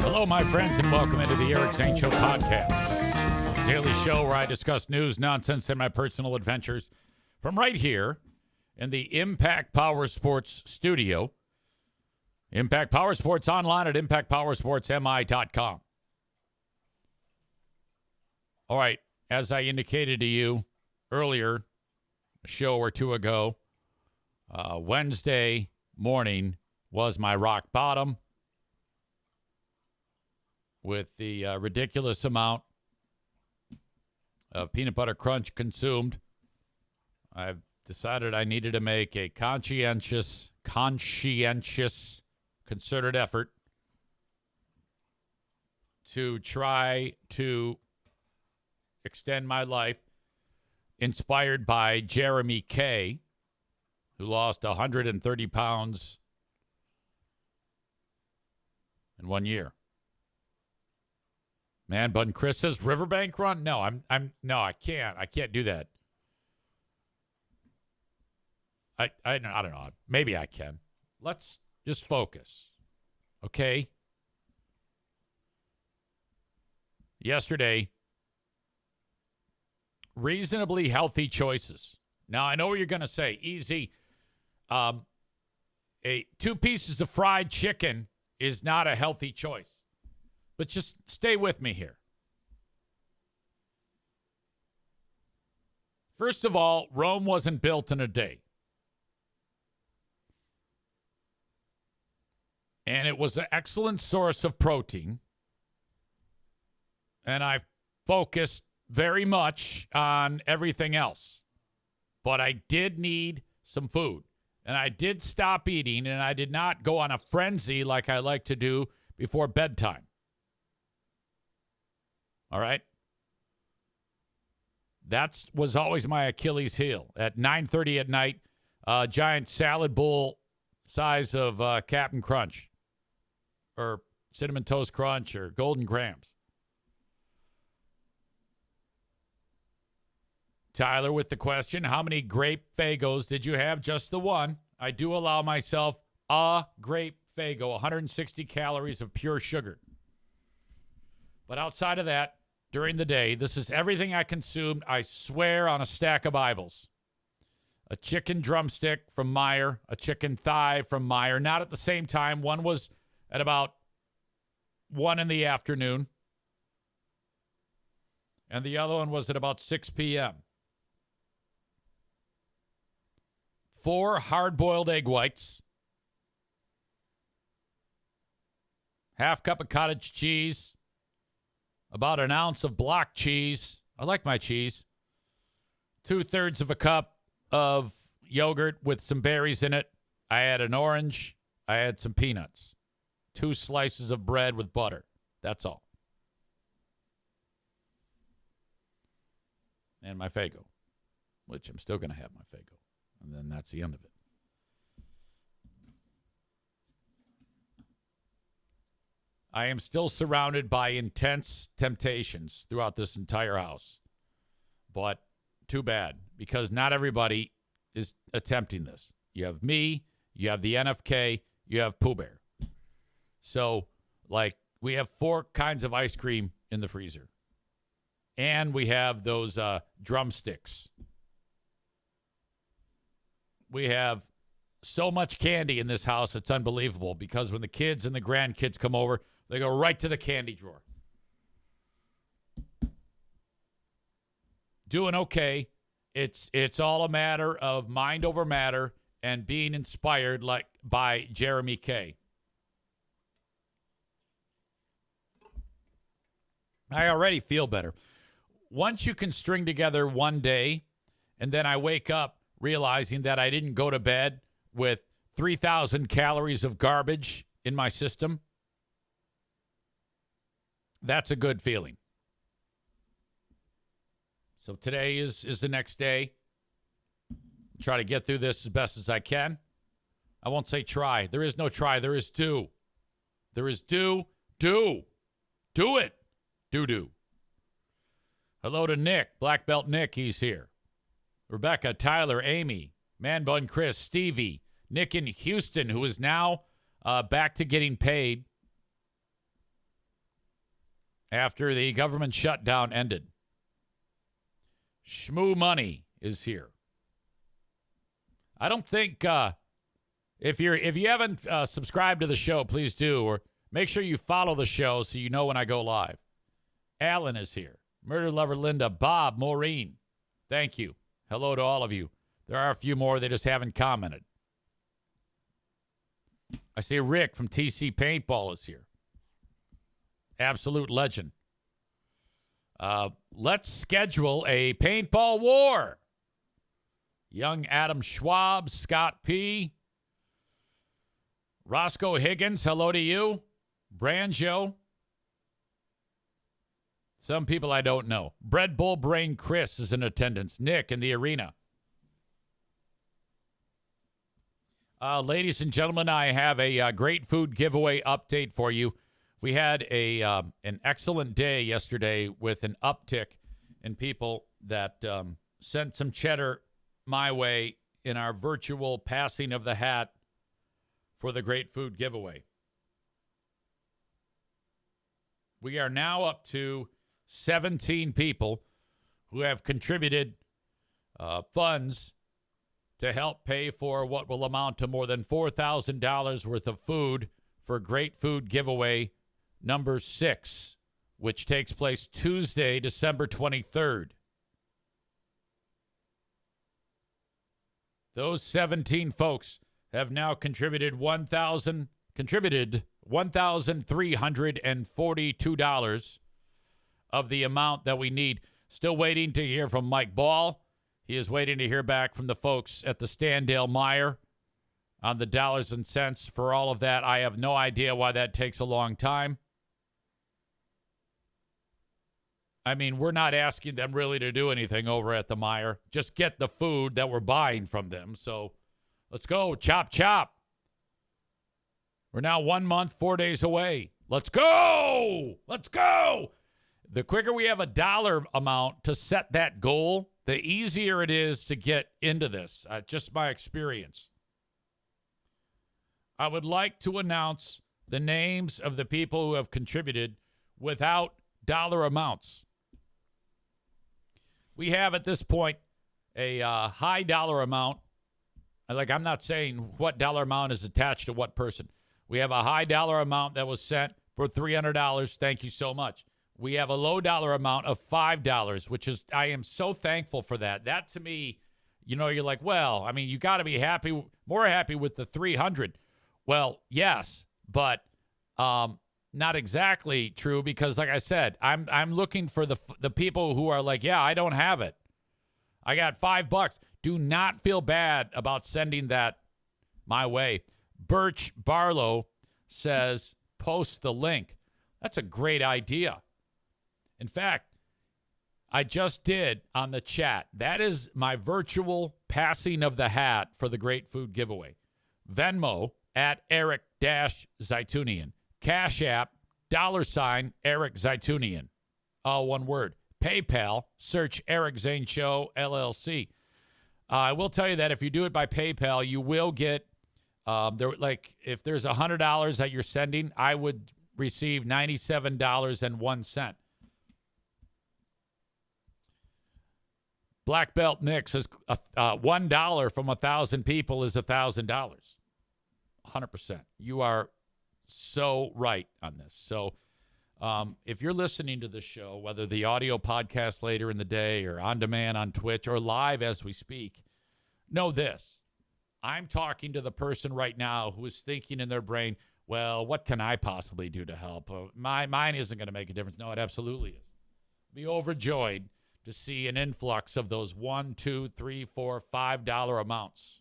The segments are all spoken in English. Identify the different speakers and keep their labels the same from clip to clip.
Speaker 1: Hello, my friends, and welcome into the Eric Zane Show podcast, a daily show where I discuss news, nonsense, and my personal adventures from right here in the Impact Power Sports studio. Impact Power Sports online at impactpowersportsmi.com. All right, as I indicated to you earlier, a show or two ago, Wednesday morning was my rock bottom. With the ridiculous amount of peanut butter crunch consumed, I've decided I needed to make a conscientious, concerted effort to try to extend my life, inspired by Jeremy Kay, who lost 130 pounds in 1 year. Man Bun Chris says Riverbank Run. No, I can't. I can't do that. I don't know. Maybe I can. Let's just focus. Okay. Yesterday, reasonably healthy choices. Now, I know what you're going to say. Easy. 2 pieces of fried chicken is not a healthy choice. But just stay with me here. First of all, Rome wasn't built in a day. And it was an excellent source of protein. And I focused very much on everything else. But I did need some food. And I did stop eating, and I did not go on a frenzy like I like to do before bedtime. All right? That was always my Achilles heel. At 9:30 at night, giant salad bowl size of Captain Crunch or Cinnamon Toast Crunch or Golden Grahams. Tyler with the question, how many grape Fagos did you have? Just the one. I do allow myself a grape Fago, 160 calories of pure sugar. But outside of that, during the day, this is everything I consumed, I swear, on a stack of Bibles. A chicken drumstick from Meijer, a chicken thigh from Meijer, not at the same time. One was at about 1 in the afternoon, and the other one was at about 6 p.m. 4 hard-boiled egg whites, half cup of cottage cheese, about an ounce of block cheese. I like my cheese. 2/3 of a cup of yogurt with some berries in it. I had an orange. I had some peanuts. 2 slices of bread with butter. That's all. And my Fago, which I'm still going to have my Fago. And then that's the end of it. I am still surrounded by intense temptations throughout this entire house. But too bad, because not everybody is attempting this. You have me, you have the NFK, you have Pooh Bear. So, we have 4 kinds of ice cream in the freezer. And we have those drumsticks. We have so much candy in this house, it's unbelievable, because when the kids and the grandkids come over, they go right to the candy drawer. Doing okay. It's all a matter of mind over matter and being inspired by Jeremy Kay. I already feel better. Once you can string together one day, and then I wake up realizing that I didn't go to bed with 3,000 calories of garbage in my system, that's a good feeling. So today is the next day. Try to get through this as best as I can. I won't say try. There is no try. There is do. There is do. Do it. Do. Hello to Nick, Black Belt Nick. He's here. Rebecca, Tyler, Amy, Man Bun Chris, Stevie, Nick in Houston, who is now back to getting paid after the government shutdown ended. Shmoo Money is here. I don't think if you haven't subscribed to the show, please do, or make sure you follow the show so you know when I go live. Alan is here. Murder Lover Linda, Bob, Maureen. Thank you. Hello to all of you. There are a few more. They just haven't commented. I see Rick from TC Paintball is here. Absolute legend. Let's schedule a paintball war. Young Adam Schwab, Scott P. Roscoe Higgins, hello to you. Branjo. Some people I don't know. Bread Bull Brain Chris is in attendance. Nick in the arena. Ladies and gentlemen, I have a great food giveaway update for you. We had an excellent day yesterday with an uptick in people that sent some cheddar my way in our virtual passing of the hat for the great food giveaway. We are now up to 17 people who have contributed funds to help pay for what will amount to more than $4,000 worth of food for Great Food Giveaway number 6, which takes place Tuesday, December 23rd. Those 17 folks have now contributed $1,342 of the amount that we need. Still waiting to hear from Mike Ball. He is waiting to hear back from the folks at the Standale Meyer on the dollars and cents for all of that. I have no idea why that takes a long time. I mean, we're not asking them really to do anything over at the Meyer. Just get the food that we're buying from them. So let's go. Chop, chop. We're now 1 month, 4 days away. Let's go. Let's go. The quicker we have a dollar amount to set that goal, the easier it is to get into this. Just my experience. I would like to announce the names of the people who have contributed without dollar amounts. We have at this point a high dollar amount. I'm not saying what dollar amount is attached to what person. We have a high dollar amount that was sent for $300. Thank you so much. We have a low dollar amount of $5, which is, I am so thankful for that. That to me, you're like, well, I mean, you got to be more happy with the 300. Well, yes, but not exactly true because, like I said, I'm looking for the people who are like, yeah, I don't have it. I got $5. Do not feel bad about sending that my way. Birch Barlow says, post the link. That's a great idea. In fact, I just did on the chat. That is my virtual passing of the hat for the Great Food Giveaway. Venmo at Eric-Zaitunian. Cash App, $ Eric Zaitunian. All one word. PayPal, search Eric Zane Show, LLC. I will tell you that if you do it by PayPal, you will get, if there's $100 that you're sending, I would receive $97.01. Black Belt Nick says $1 from 1,000 people is $1,000. 100%. You are so right on this. So if you're listening to the show, whether the audio podcast later in the day or on demand on Twitch or live as we speak, know this. I'm talking to the person right now who is thinking in their brain, well, what can I possibly do to help? Mine isn't going to make a difference. No, it absolutely is. Be overjoyed to see an influx of those $1, $2, $3, $4, $5 amounts.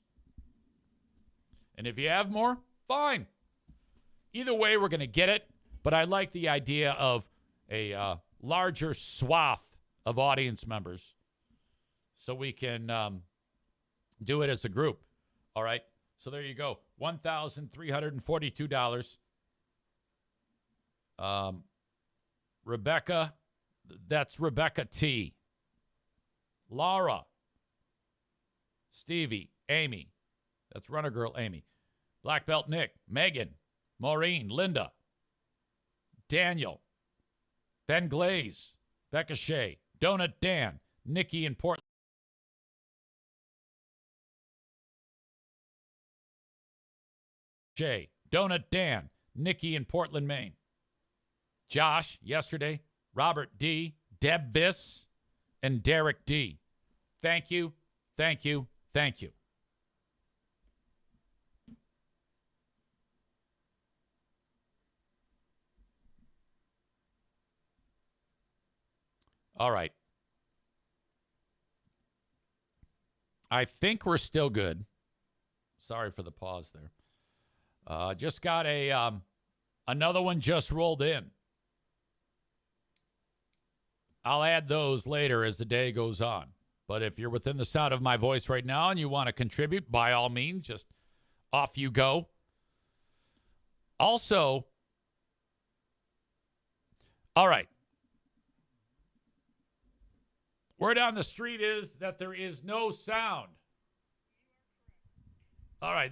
Speaker 1: And if you have more, fine. Either way, we're going to get it. But I like the idea of a larger swath of audience members so we can do it as a group. All right? So there you go. $1,342. Rebecca, that's Rebecca T. Laura, Stevie, Amy, that's Runner Girl Amy. Black Belt Nick, Megan, Maureen, Linda, Daniel, Ben Glaze, Becca Shea, Donut Dan, Nikki in Portland. Shea, Donut Dan, Nikki in Portland, Maine. Josh, yesterday, Robert D, Deb Biss, and Derek D. Thank you, thank you, thank you. All right. I think we're still good. Sorry for the pause there. Just got another one just rolled in. I'll add those later as the day goes on. But if you're within the sound of my voice right now and you want to contribute, by all means, just off you go. Also, all right. Word on the street is that there is no sound. All right.